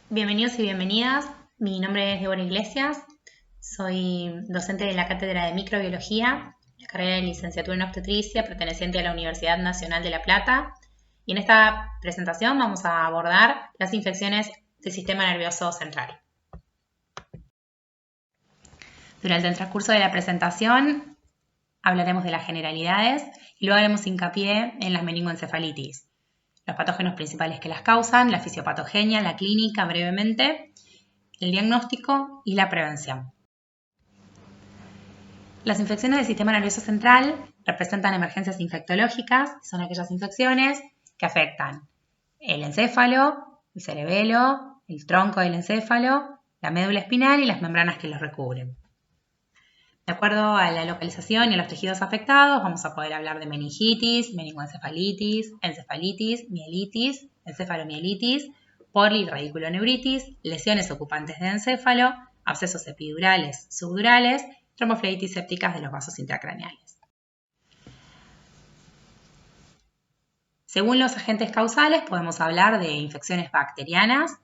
Bienvenidos y bienvenidas. Mi nombre es Débora Iglesias. Soy docente de la Cátedra de Microbiología, la carrera de licenciatura en obstetricia perteneciente a la Universidad Nacional de La Plata. Y en esta presentación vamos a abordar las infecciones del sistema nervioso central. Durante el transcurso de la presentación hablaremos de las generalidades y luego haremos hincapié en las meningoencefalitis, los patógenos principales que las causan, la fisiopatogenia, la clínica brevemente, el diagnóstico y la prevención. Las infecciones del sistema nervioso central representan emergencias infectológicas, son aquellas infecciones que afectan el encéfalo, el cerebelo, el tronco del encéfalo, la médula espinal y las membranas que los recubren. De acuerdo a la localización y a los tejidos afectados, vamos a poder hablar de meningitis, meningoencefalitis, encefalitis, mielitis, encefalomielitis, poli- y radiculoneuritis, lesiones ocupantes de encéfalo, abscesos epidurales, subdurales, tromboflebitis sépticas de los vasos intracraneales. Según los agentes causales, podemos hablar de infecciones bacterianas,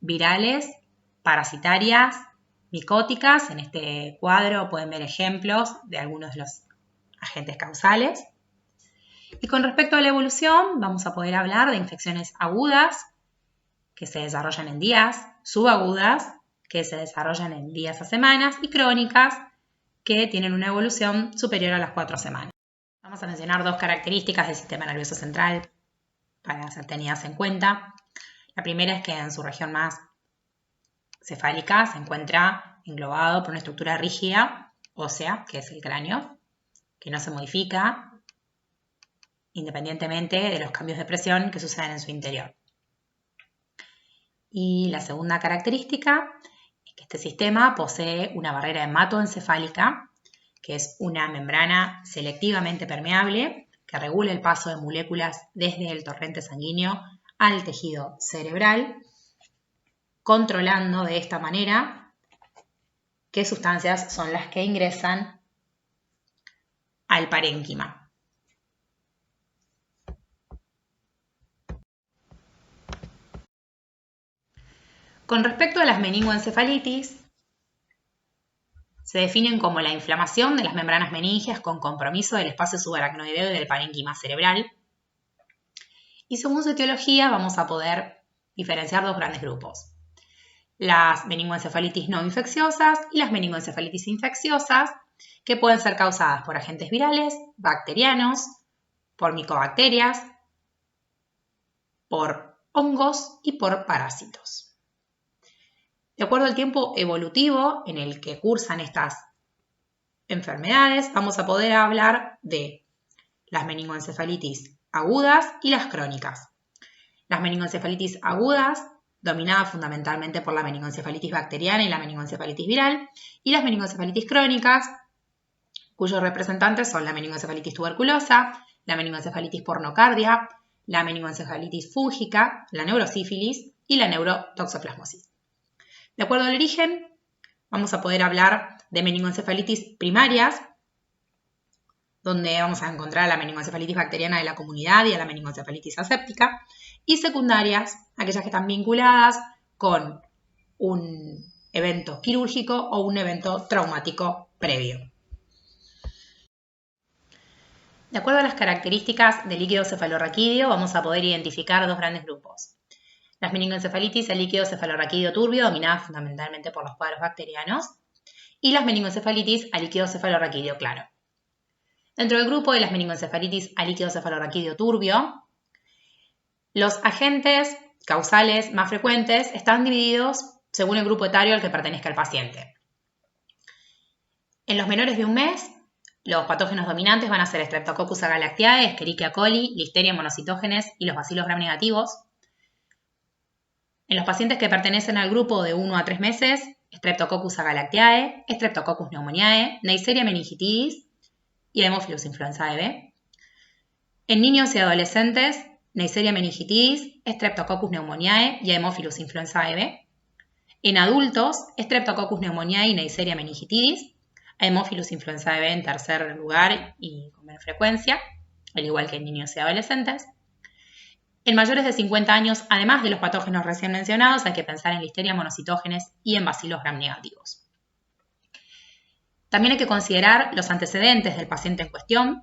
virales, parasitarias, micóticas. En este cuadro pueden ver ejemplos de algunos de los agentes causales. Y con respecto a la evolución, vamos a poder hablar de infecciones agudas, que se desarrollan en días, subagudas, que se desarrollan en días a semanas, y crónicas, que tienen una evolución superior a las 4 semanas. Vamos a mencionar dos características del sistema nervioso central para ser tenidas en cuenta. La primera es que en su región más cefálica se encuentra englobado por una estructura rígida, ósea, que es el cráneo, que no se modifica independientemente de los cambios de presión que suceden en su interior. Y la segunda característica es que este sistema posee una barrera hematoencefálica, que es una membrana selectivamente permeable que regula el paso de moléculas desde el torrente sanguíneo al tejido cerebral, controlando de esta manera qué sustancias son las que ingresan al parénquima. Con respecto a las meningoencefalitis, se definen como la inflamación de las membranas meníngeas con compromiso del espacio subaracnoideo y del parénquima cerebral. Y según su etiología vamos a poder diferenciar dos grandes grupos: las meningoencefalitis no infecciosas y las meningoencefalitis infecciosas, que pueden ser causadas por agentes virales, bacterianos, por micobacterias, por hongos y por parásitos. De acuerdo al tiempo evolutivo en el que cursan estas enfermedades, vamos a poder hablar de las meningoencefalitis agudas y las crónicas. Las meningoencefalitis agudas, dominadas fundamentalmente por la meningoencefalitis bacteriana y la meningoencefalitis viral, y las meningoencefalitis crónicas, cuyos representantes son la meningoencefalitis tuberculosa, la meningoencefalitis por nocardia, la meningoencefalitis fúngica, la neurosífilis y la neurotoxoplasmosis. De acuerdo al origen, vamos a poder hablar de meningoencefalitis primarias, donde vamos a encontrar a la meningoencefalitis bacteriana de la comunidad y a la meningoencefalitis aséptica, y secundarias, aquellas que están vinculadas con un evento quirúrgico o un evento traumático previo. De acuerdo a las características del líquido cefalorraquídeo, vamos a poder identificar dos grandes grupos: las meningoencefalitis al líquido cefalorraquídeo turbio, dominadas fundamentalmente por los cuadros bacterianos, y las meningoencefalitis al líquido cefalorraquídeo claro. Dentro del grupo de las meningoencefalitis al líquido cefalorraquídeo turbio, los agentes causales más frecuentes están divididos según el grupo etario al que pertenezca el paciente. En los menores de un mes, los patógenos dominantes van a ser Streptococcus agalactiae, Escherichia coli, Listeria monocytogenes y los bacilos gram negativos. En los pacientes que pertenecen al grupo de 1 a 3 meses, Streptococcus agalactiae, Streptococcus pneumoniae, Neisseria meningitidis y Haemophilus influenzae B. En niños y adolescentes, Neisseria meningitidis, Streptococcus pneumoniae y Haemophilus influenzae B. En adultos, Streptococcus pneumoniae y Neisseria meningitidis, Haemophilus influenzae B en tercer lugar y con menos frecuencia, al igual que en niños y adolescentes. En mayores de 50 años, además de los patógenos recién mencionados, hay que pensar en Listeria monocytogenes y en bacilos gram negativos. También hay que considerar los antecedentes del paciente en cuestión,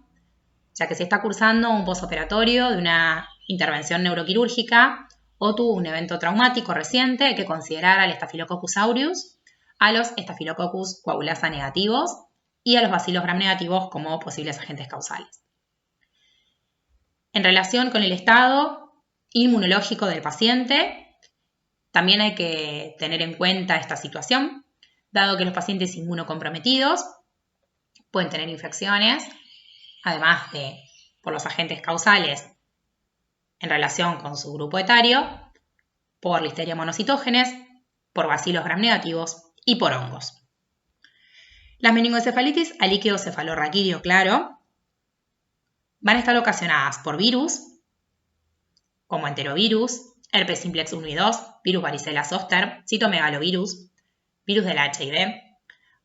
ya que si está cursando un posoperatorio de una intervención neuroquirúrgica o tuvo un evento traumático reciente, hay que considerar al Staphylococcus aureus, a los Staphylococcus coagulasa negativos y a los bacilos gram negativos como posibles agentes causales. En relación con el estado inmunológico del paciente, también hay que tener en cuenta esta situación, dado que los pacientes inmunocomprometidos pueden tener infecciones, además de por los agentes causales en relación con su grupo etario, por Listeria monocytogenes, por bacilos gram negativos y por hongos. Las meningoencefalitis a líquido cefalorraquídeo claro van a estar ocasionadas por virus, como enterovirus, herpes simplex 1 y 2, virus varicela zoster, citomegalovirus, virus del HIV,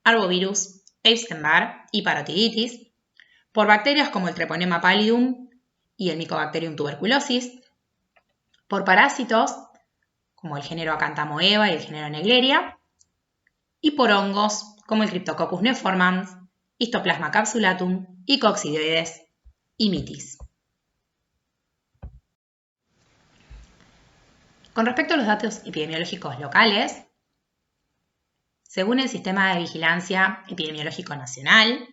arbovirus, Epstein-Barr y parotiditis, por bacterias como el Treponema pallidum y el Mycobacterium tuberculosis, por parásitos como el género Acanthamoeba y el género Naegleria, y por hongos como el Cryptococcus neoformans, Histoplasma capsulatum y Coccidioides y mitis. Con respecto a los datos epidemiológicos locales, según el Sistema de Vigilancia Epidemiológico Nacional,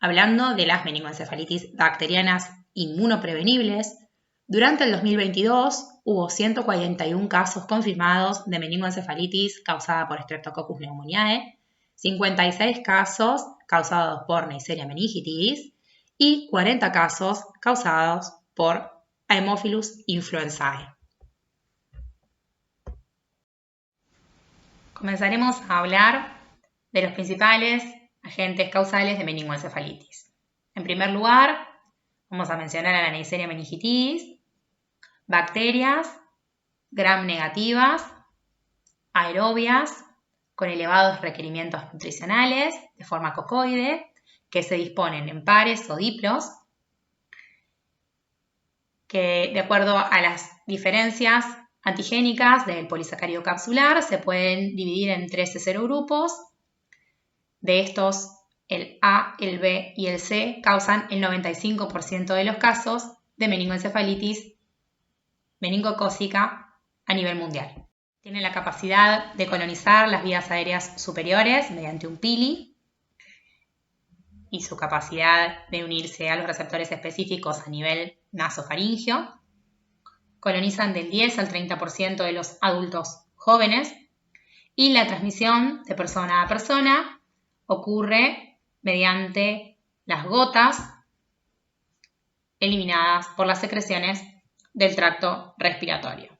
hablando de las meningoencefalitis bacterianas inmunoprevenibles, durante el 2022 hubo 141 casos confirmados de meningoencefalitis causada por Streptococcus pneumoniae, 56 casos causados por Neisseria meningitidis y 40 casos causados por Haemophilus influenzae. Comenzaremos a hablar de los principales agentes causales de meningoencefalitis. En primer lugar, vamos a mencionar a la Neisseria meningitidis, bacterias gram negativas, aerobias, con elevados requerimientos nutricionales de forma cocoide, que se disponen en pares o diplos, que de acuerdo a las diferencias antigénicas del polisacárido capsular se pueden dividir en 13 serogrupos. De estos, el A, el B y el C causan el 95% de los casos de meningoencefalitis meningocócica a nivel mundial. Tienen la capacidad de colonizar las vías aéreas superiores mediante un pili y su capacidad de unirse a los receptores específicos a nivel nasofaringeo. Colonizan del 10 al 30% de los adultos jóvenes y la transmisión de persona a persona ocurre mediante las gotas eliminadas por las secreciones del tracto respiratorio.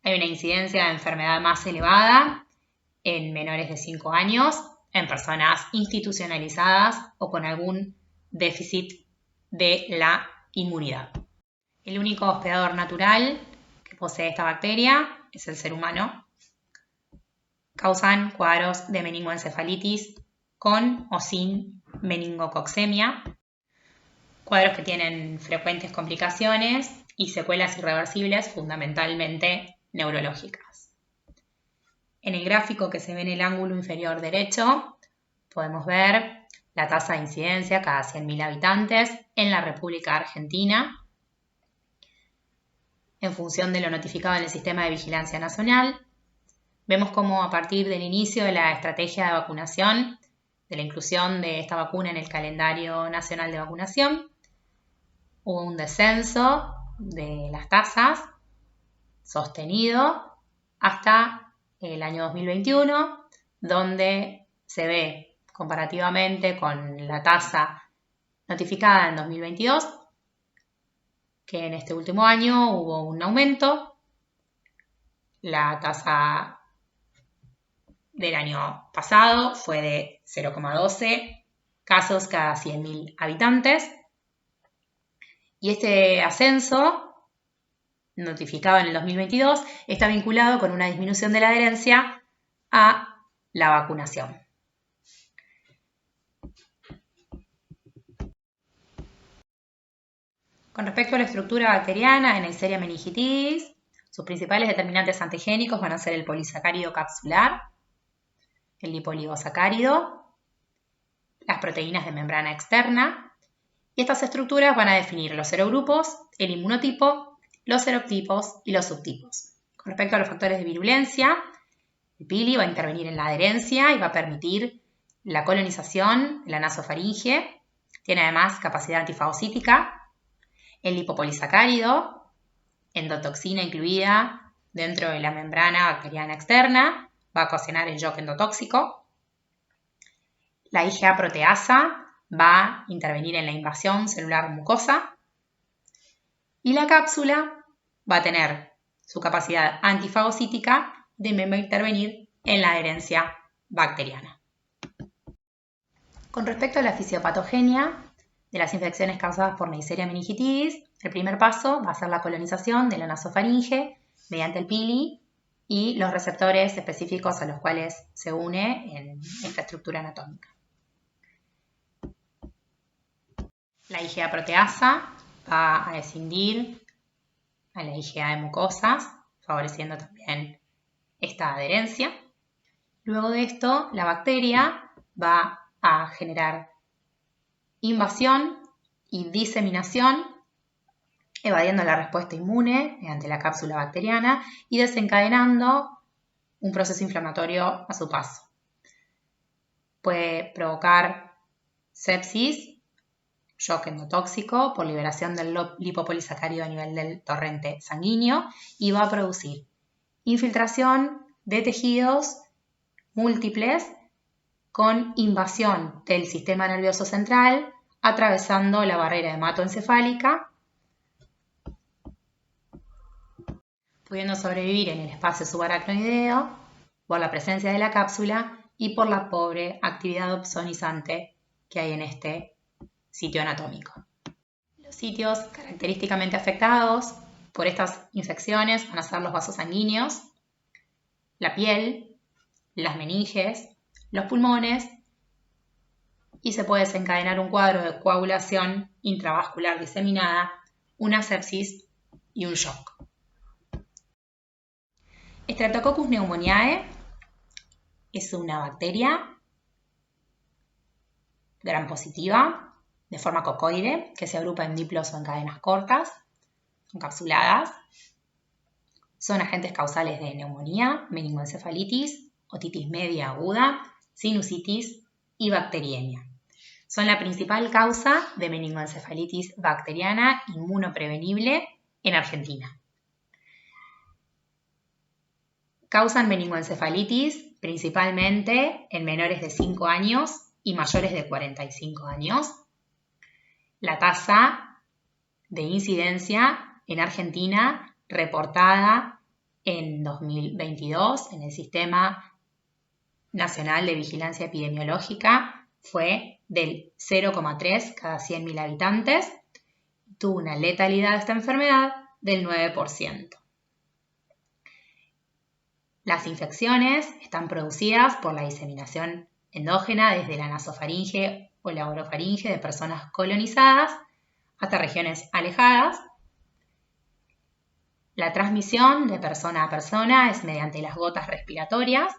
Hay una incidencia de enfermedad más elevada en menores de 5 años, en personas institucionalizadas o con algún déficit de la inmunidad. El único hospedador natural que posee esta bacteria es el ser humano. Causan cuadros de meningoencefalitis con o sin meningococcemia, cuadros que tienen frecuentes complicaciones y secuelas irreversibles, fundamentalmente neurológicas. En el gráfico que se ve en el ángulo inferior derecho, podemos ver la tasa de incidencia cada 100.000 habitantes en la República Argentina, en función de lo notificado en el Sistema de Vigilancia Nacional. Vemos cómo a partir del inicio de la estrategia de vacunación, de la inclusión de esta vacuna en el calendario nacional de vacunación, hubo un descenso de las tasas sostenido hasta el año 2021, donde se ve comparativamente con la tasa notificada en 2022, que en este último año hubo un aumento. La tasa del año pasado fue de 0,12 casos cada 100.000 habitantes. Y este ascenso, notificado en el 2022, está vinculado con una disminución de la adherencia a la vacunación. Con respecto a la estructura bacteriana, en Neisseria meningitidis, sus principales determinantes antigénicos van a ser el polisacárido capsular, el lipoligosacárido, las proteínas de membrana externa, y estas estructuras van a definir los serogrupos, el inmunotipo, los serotipos y los subtipos. Con respecto a los factores de virulencia, el pili va a intervenir en la adherencia y va a permitir la colonización de la nasofaringe. Tiene además capacidad antifagocítica. El lipopolisacárido, endotoxina incluida dentro de la membrana bacteriana externa, va a ocasionar el shock endotóxico. La IgA proteasa va a intervenir en la invasión celular mucosa. Y la cápsula va a tener su capacidad antifagocítica y también va a intervenir en la adherencia bacteriana. Con respecto a la fisiopatogenia de las infecciones causadas por Neisseria meningitidis, el primer paso va a ser la colonización de la nasofaringe mediante el pili y los receptores específicos a los cuales se une en esta estructura anatómica. La IgA proteasa va a escindir a la IgA de mucosas, favoreciendo también esta adherencia. Luego de esto, la bacteria va a generar invasión y diseminación, evadiendo la respuesta inmune mediante la cápsula bacteriana y desencadenando un proceso inflamatorio a su paso. Puede provocar sepsis, shock endotóxico por liberación del lipopolisacárido a nivel del torrente sanguíneo y va a producir infiltración de tejidos múltiples con invasión del sistema nervioso central atravesando la barrera hematoencefálica, pudiendo sobrevivir en el espacio subaracnoideo por la presencia de la cápsula y por la pobre actividad opsonizante que hay en este sitio anatómico. Los sitios característicamente afectados por estas infecciones van a ser los vasos sanguíneos, la piel, las meninges, los pulmones y se puede desencadenar un cuadro de coagulación intravascular diseminada, una sepsis y un shock. Streptococcus pneumoniae es una bacteria gram positiva de forma cocoide que se agrupa en diplos o en cadenas cortas, encapsuladas. Son agentes causales de neumonía, meningoencefalitis, otitis media aguda, sinusitis y bacteriemia. Son la principal causa de meningoencefalitis bacteriana inmunoprevenible en Argentina. Causan meningoencefalitis principalmente en menores de 5 años y mayores de 45 años. La tasa de incidencia en Argentina reportada en 2022 en el Sistema Nacional de Vigilancia Epidemiológica fue del 0,3 cada 100.000 habitantes. Tuvo una letalidad de esta enfermedad del 9%. Las infecciones están producidas por la diseminación endógena desde la nasofaringe o la orofaringe de personas colonizadas hasta regiones alejadas. La transmisión de persona a persona es mediante las gotas respiratorias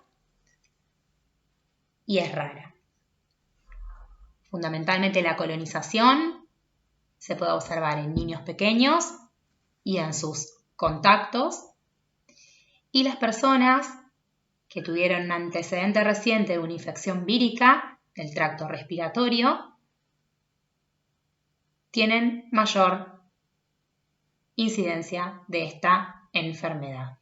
y es rara. Fundamentalmente la colonización se puede observar en niños pequeños y en sus contactos, y las personas que tuvieron un antecedente reciente de una infección vírica del tracto respiratorio tienen mayor incidencia de esta enfermedad.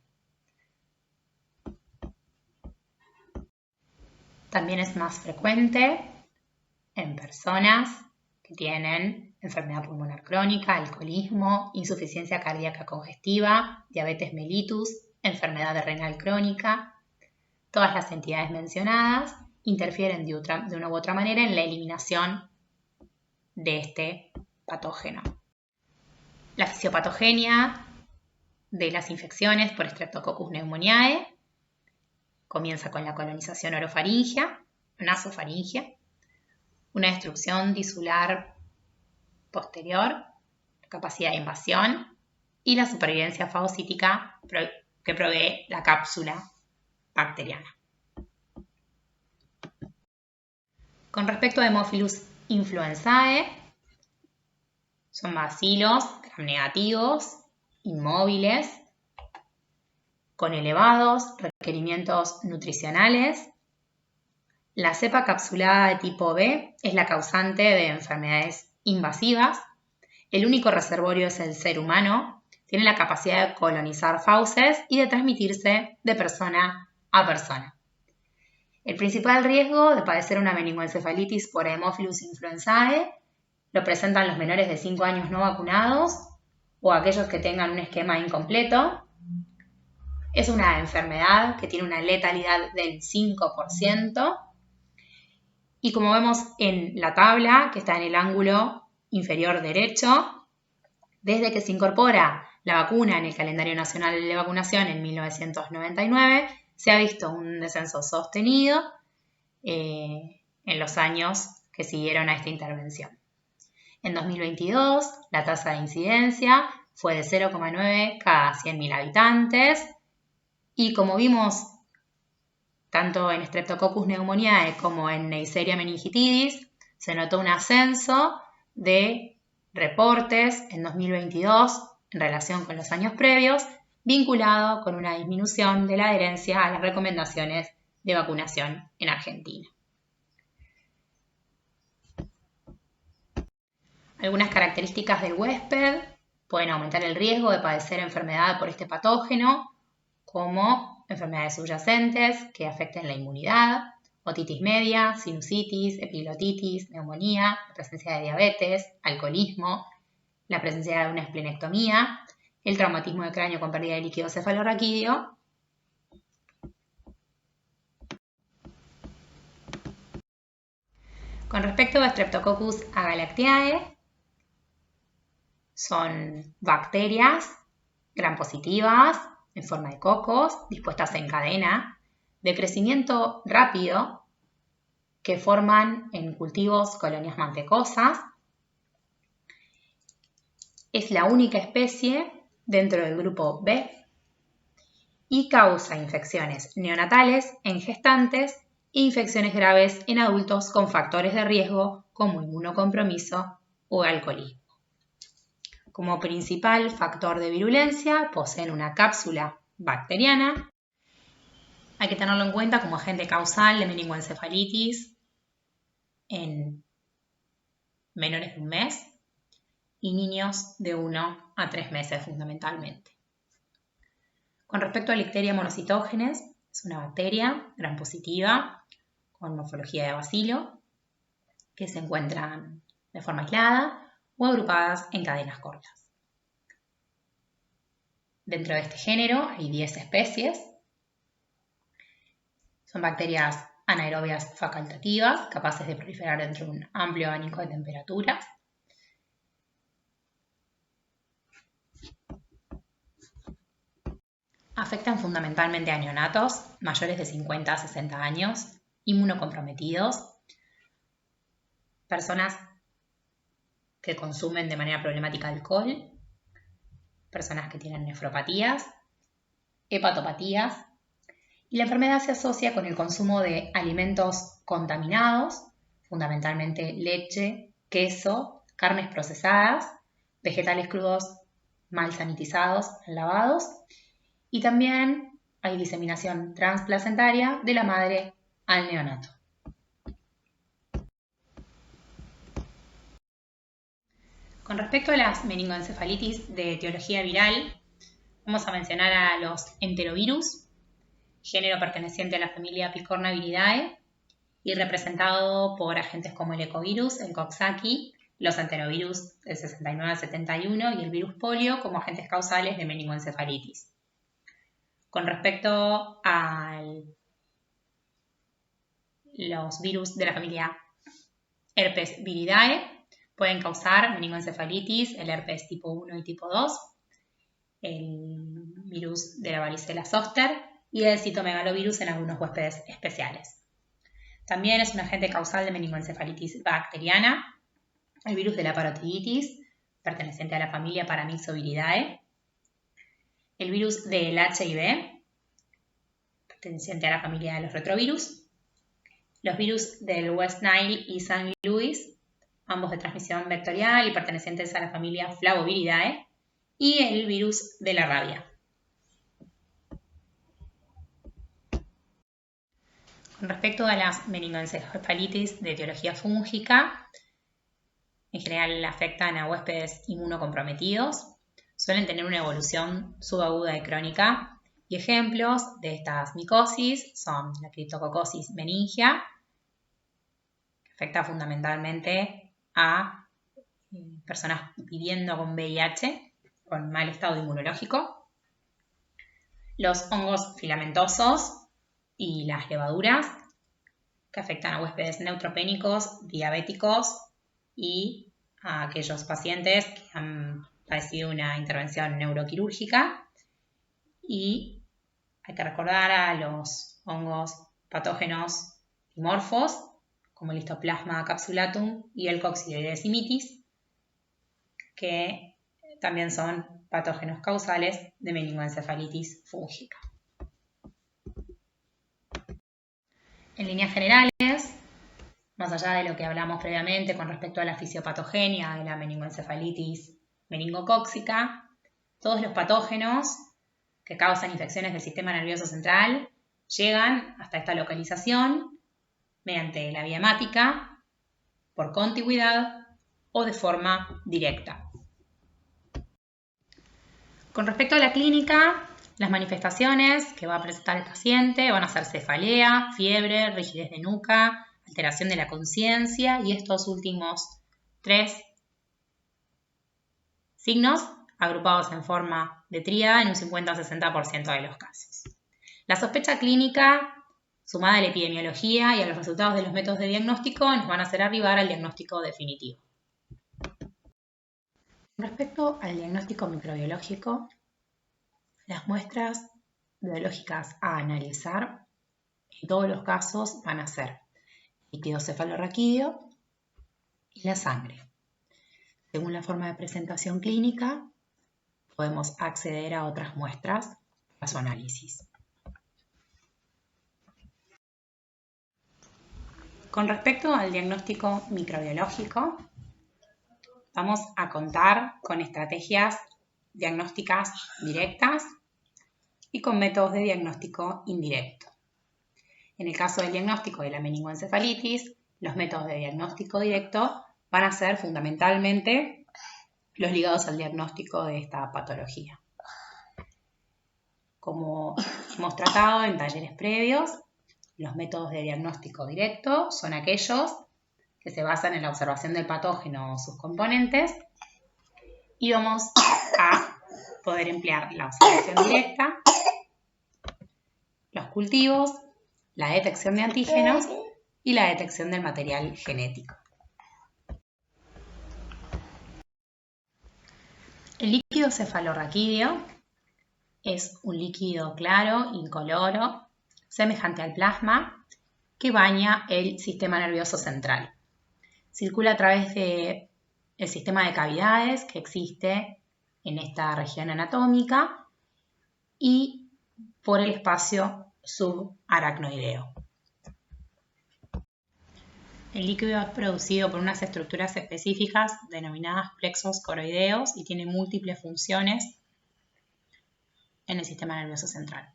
También es más frecuente en personas que tienen enfermedad pulmonar crónica, alcoholismo, insuficiencia cardíaca congestiva, diabetes mellitus, enfermedad renal crónica. Todas las entidades mencionadas interfieren de una u otra manera en la eliminación de este patógeno. La fisiopatogenia de las infecciones por Streptococcus pneumoniae comienza con la colonización orofaringea, nasofaringea, una destrucción tisular posterior, la capacidad de invasión y la supervivencia fagocítica que provee la cápsula bacteriana. Con respecto a Haemophilus influenzae, son bacilos gram-negativos, inmóviles, con elevados requerimientos nutricionales. La cepa capsulada de tipo B es la causante de enfermedades invasivas. El único reservorio es el ser humano. Tiene la capacidad de colonizar fauces y de transmitirse de persona a persona. El principal riesgo de padecer una meningoencefalitis por Haemophilus influenzae lo presentan los menores de 5 años no vacunados o aquellos que tengan un esquema incompleto. Es una enfermedad que tiene una letalidad del 5%. Y como vemos en la tabla, que está en el ángulo inferior derecho, desde que se incorpora la vacuna en el calendario nacional de vacunación en 1999, se ha visto un descenso sostenido en los años que siguieron a esta intervención. En 2022, la tasa de incidencia fue de 0,9 cada 100.000 habitantes y como vimos tanto en Streptococcus pneumoniae como en Neisseria meningitidis, se notó un ascenso de reportes en 2022 en relación con los años previos, vinculado con una disminución de la adherencia a las recomendaciones de vacunación en Argentina. Algunas características del huésped pueden aumentar el riesgo de padecer enfermedad por este patógeno, como enfermedades subyacentes que afecten la inmunidad, otitis media, sinusitis, epiglotitis, neumonía, la presencia de diabetes, alcoholismo, la presencia de una esplenectomía, el traumatismo de cráneo con pérdida de líquido cefalorraquídeo. Con respecto a Streptococcus agalactiae, son bacterias gram-positivas en forma de cocos, dispuestas en cadena, de crecimiento rápido, que forman en cultivos colonias mantecosas. Es la única especie dentro del grupo B y causa infecciones neonatales en gestantes e infecciones graves en adultos con factores de riesgo como inmunocompromiso o alcoholismo. Como principal factor de virulencia, poseen una cápsula bacteriana. Hay que tenerlo en cuenta como agente causal de meningoencefalitis en menores de un mes y niños de 1 a 3 meses fundamentalmente. Con respecto a Listeria monocytogenes, es una bacteria gram-positiva con morfología de bacilo que se encuentran de forma aislada o agrupadas en cadenas cortas. Dentro de este género hay 10 especies. Son bacterias anaerobias facultativas, capaces de proliferar dentro de un amplio abanico de temperaturas. Afectan fundamentalmente a neonatos mayores de 50 a 60 años, inmunocomprometidos, personas que consumen de manera problemática alcohol, personas que tienen nefropatías, hepatopatías, y la enfermedad se asocia con el consumo de alimentos contaminados, fundamentalmente leche, queso, carnes procesadas, vegetales crudos mal sanitizados, lavados, y también hay diseminación transplacentaria de la madre al neonato. Con respecto a las meningoencefalitis de etiología viral, vamos a mencionar a los enterovirus, género perteneciente a la familia Picornaviridae y representado por agentes como el ecovirus, el Coxsackie, los enterovirus del 69 al 71 y el virus polio como agentes causales de meningoencefalitis. Con respecto a los virus de la familia Herpes viridae, pueden causar meningoencefalitis, el herpes tipo 1 y tipo 2, el virus de la varicela zoster y el citomegalovirus en algunos huéspedes especiales. También es un agente causal de meningoencefalitis bacteriana, el virus de la parotiditis, perteneciente a la familia Paramyxoviridae, el virus del HIV, perteneciente a la familia de los retrovirus, los virus del West Nile y St. Louis, ambos de transmisión vectorial y pertenecientes a la familia Flavoviridae, y el virus de la rabia. Con respecto a las meningoencefalitis de etiología fúngica, en general afectan a huéspedes inmunocomprometidos, suelen tener una evolución subaguda y crónica, y ejemplos de estas micosis son la Cryptococcus meningia, que afecta fundamentalmente a personas viviendo con VIH, con mal estado inmunológico, los hongos filamentosos y las levaduras, que afectan a huéspedes neutropénicos, diabéticos y a aquellos pacientes que han padecido una intervención neuroquirúrgica. Y hay que recordar a los hongos patógenos dimorfos, como el Histoplasma capsulatum y el Coccidioides imitis, que también son patógenos causales de meningoencefalitis fúngica. En líneas generales, más allá de lo que hablamos previamente con respecto a la fisiopatogenia de la meningoencefalitis meningocóxica, todos los patógenos que causan infecciones del sistema nervioso central llegan hasta esta localización mediante la vía hemática, por contigüidad o de forma directa. Con respecto a la clínica, las manifestaciones que va a presentar el paciente van a ser cefalea, fiebre, rigidez de nuca, alteración de la conciencia, y estos últimos 3 signos agrupados en forma de tríada en un 50-60% de los casos. La sospecha clínica, sumada a la epidemiología y a los resultados de los métodos de diagnóstico, nos van a hacer arribar al diagnóstico definitivo. Respecto al diagnóstico microbiológico, las muestras biológicas a analizar en todos los casos van a ser líquido cefalorraquídeo y la sangre. Según la forma de presentación clínica, podemos acceder a otras muestras para su análisis. Con respecto al diagnóstico microbiológico, vamos a contar con estrategias diagnósticas directas y con métodos de diagnóstico indirecto. En el caso del diagnóstico de la meningoencefalitis, los métodos de diagnóstico directo van a ser fundamentalmente los ligados al diagnóstico de esta patología. Como hemos tratado en talleres previos, los métodos de diagnóstico directo son aquellos que se basan en la observación del patógeno o sus componentes, y vamos a poder emplear la observación directa, los cultivos, la detección de antígenos y la detección del material genético. El líquido cefalorraquídeo es un líquido claro, incoloro, semejante al plasma, que baña el sistema nervioso central. Circula a través del sistema de cavidades que existe en esta región anatómica y por el espacio subaracnoideo. El líquido es producido por unas estructuras específicas denominadas plexos coroideos y tiene múltiples funciones en el sistema nervioso central.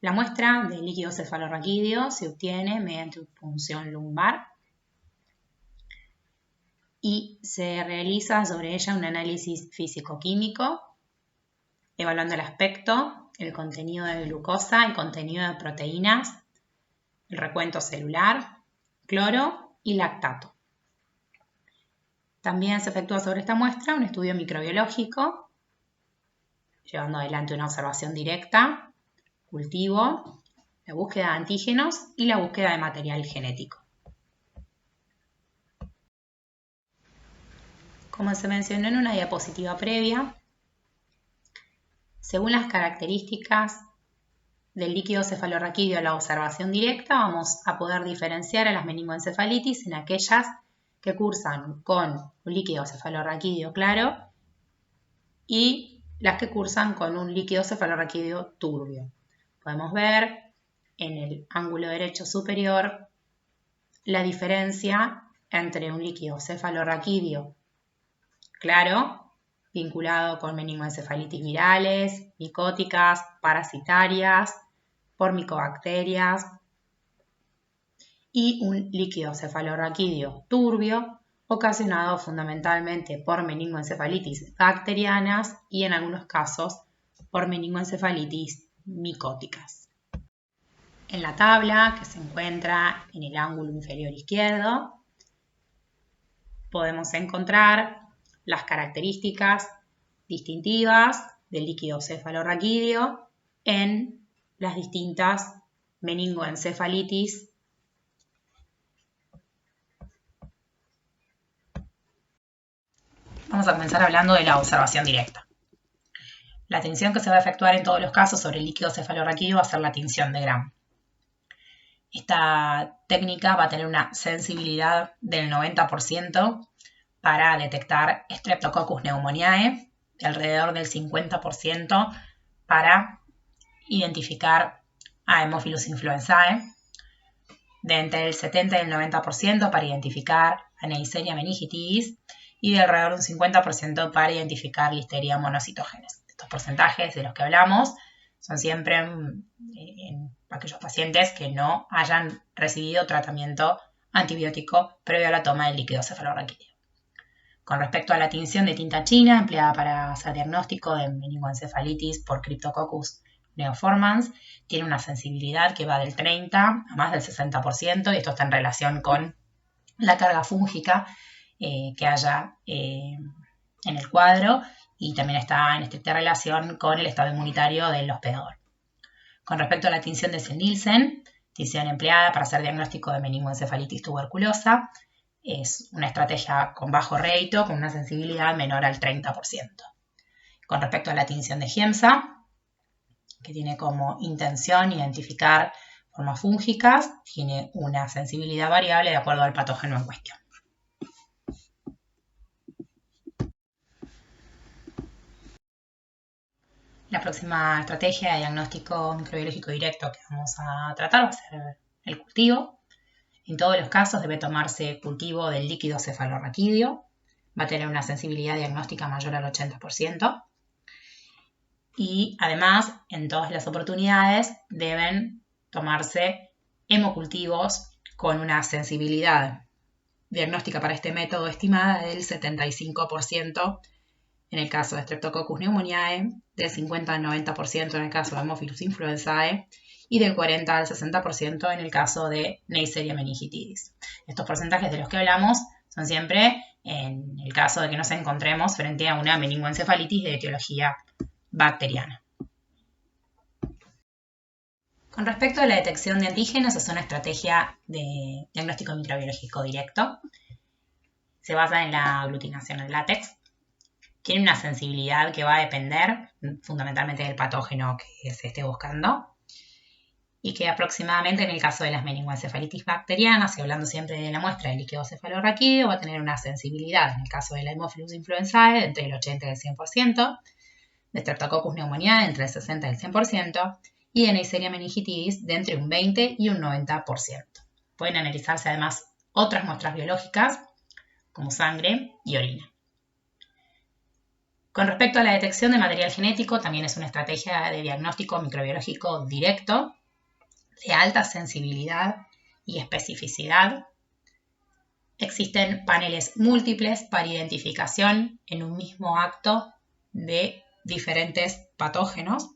La muestra del líquido cefalorraquídeo se obtiene mediante punción lumbar y se realiza sobre ella un análisis físico-químico, evaluando el aspecto, el contenido de glucosa, el contenido de proteínas, el recuento celular, cloro y lactato. También se efectúa sobre esta muestra un estudio microbiológico, llevando adelante una observación directa, cultivo, la búsqueda de antígenos y la búsqueda de material genético. Como se mencionó en una diapositiva previa, según las características del líquido cefalorraquídeo a la observación directa, vamos a poder diferenciar a las meningoencefalitis en aquellas que cursan con un líquido cefalorraquídeo claro y las que cursan con un líquido cefalorraquídeo turbio. Podemos ver en el ángulo derecho superior la diferencia entre un líquido cefalorraquídeo claro, vinculado con meningoencefalitis virales, micóticas, parasitarias, por micobacterias, y un líquido cefalorraquídeo turbio, ocasionado fundamentalmente por meningoencefalitis bacterianas y en algunos casos por meningoencefalitis micóticas. En la tabla que se encuentra en el ángulo inferior izquierdo, podemos encontrar las características distintivas del líquido cefalorraquídeo en las distintas meningoencefalitis. Vamos a comenzar hablando de la observación directa. La tinción que se va a efectuar en todos los casos sobre el líquido cefalorraquídeo va a ser la tinción de Gram. Esta técnica va a tener una sensibilidad del 90% para detectar Streptococcus pneumoniae, de alrededor del 50% para identificar a Haemophilus influenzae, de entre el 70 y el 90% para identificar a Neisseria meningitidis y de alrededor de un 50% para identificar Listeria monocytogenes. Estos porcentajes de los que hablamos son siempre en aquellos pacientes que no hayan recibido tratamiento antibiótico previo a la toma del líquido cefalorraquídeo. Con respecto a la tinción de tinta china empleada para hacer diagnóstico de meningoencefalitis por Cryptococcus neoformans, tiene una sensibilidad que va del 30 a más del 60% y esto está en relación con la carga fúngica que haya en el cuadro y también está en estricta relación con el estado inmunitario del hospedador. Con respecto a la tinción de Nielsen, tinción empleada para hacer diagnóstico de meningoencefalitis tuberculosa, es una estrategia con bajo rédito, con una sensibilidad menor al 30%. Con respecto a la tinción de Giemsa, que tiene como intención identificar formas fúngicas, tiene una sensibilidad variable de acuerdo al patógeno en cuestión. La próxima estrategia de diagnóstico microbiológico directo que vamos a tratar va a ser el cultivo. En todos los casos debe tomarse cultivo del líquido cefalorraquídeo, va a tener una sensibilidad diagnóstica mayor al 80% y además en todas las oportunidades deben tomarse hemocultivos con una sensibilidad diagnóstica para este método estimada del 75% en el caso de Streptococcus pneumoniae, del 50 al 90% en el caso de Haemophilus influenzae y del 40 al 60% en el caso de Neisseria meningitidis. Estos porcentajes de los que hablamos son siempre en el caso de que nos encontremos frente a una meningoencefalitis de etiología bacteriana. Con respecto a la detección de antígenos, es una estrategia de diagnóstico microbiológico directo. Se basa en la aglutinación en látex. Tiene una sensibilidad que va a depender fundamentalmente del patógeno que se esté buscando y que aproximadamente en el caso de las meningoencefalitis bacterianas, y hablando siempre de la muestra de líquido cefalorraquídeo, va a tener una sensibilidad en el caso de la Haemophilus influenzae de entre el 80 y el 100%, de Streptococcus pneumoniae entre el 60 y el 100% y de Neisseria meningitidis de entre un 20 y un 90%. Pueden analizarse además otras muestras biológicas como sangre y orina. Con respecto a la detección de material genético, también es una estrategia de diagnóstico microbiológico directo, de alta sensibilidad y especificidad. Existen paneles múltiples para identificación en un mismo acto de diferentes patógenos.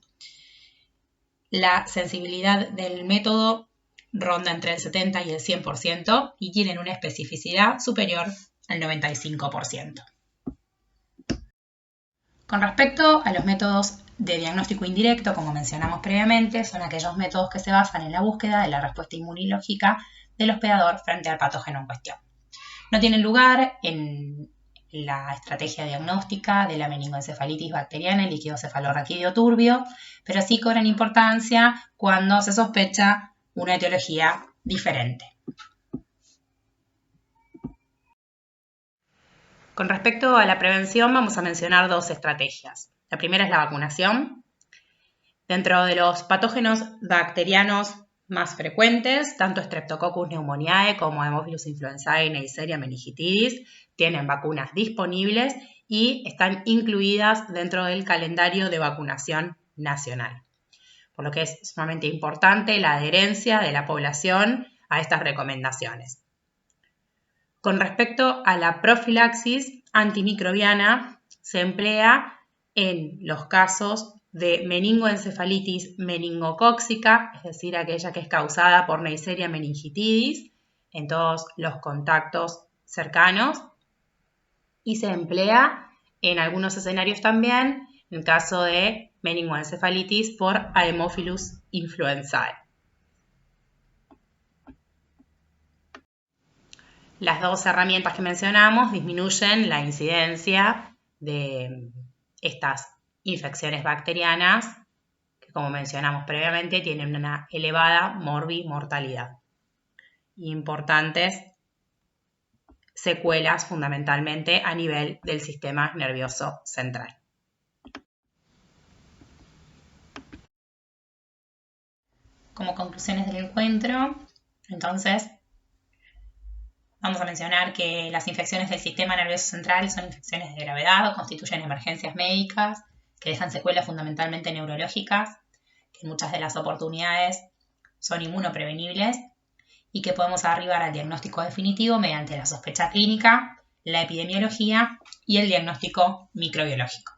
La sensibilidad del método ronda entre el 70 y el 100% y tienen una especificidad superior al 95%. Con respecto a los métodos de diagnóstico indirecto, como mencionamos previamente, son aquellos métodos que se basan en la búsqueda de la respuesta inmunológica del hospedador frente al patógeno en cuestión. No tienen lugar en la estrategia diagnóstica de la meningoencefalitis bacteriana y líquido cefalorraquídeo turbio, pero sí cobran importancia cuando se sospecha una etiología diferente. Con respecto a la prevención, vamos a mencionar dos estrategias. La primera es la vacunación. Dentro de los patógenos bacterianos más frecuentes, tanto Streptococcus pneumoniae como Haemophilus influenzae y Neisseria meningitidis tienen vacunas disponibles y están incluidas dentro del calendario de vacunación nacional. Por lo que es sumamente importante la adherencia de la población a estas recomendaciones. Con respecto a la profilaxis antimicrobiana, se emplea en los casos de meningoencefalitis meningocóxica, es decir, aquella que es causada por Neisseria meningitidis, en todos los contactos cercanos, y se emplea en algunos escenarios también en el caso de meningoencefalitis por Haemophilus influenzae. Las dos herramientas que mencionamos disminuyen la incidencia de estas infecciones bacterianas que, como mencionamos previamente, tienen una elevada morbimortalidad. Importantes secuelas fundamentalmente a nivel del sistema nervioso central. Como conclusiones del encuentro, entonces, vamos a mencionar que las infecciones del sistema nervioso central son infecciones de gravedad o constituyen emergencias médicas que dejan secuelas fundamentalmente neurológicas, que en muchas de las oportunidades son inmunoprevenibles y que podemos arribar al diagnóstico definitivo mediante la sospecha clínica, la epidemiología y el diagnóstico microbiológico.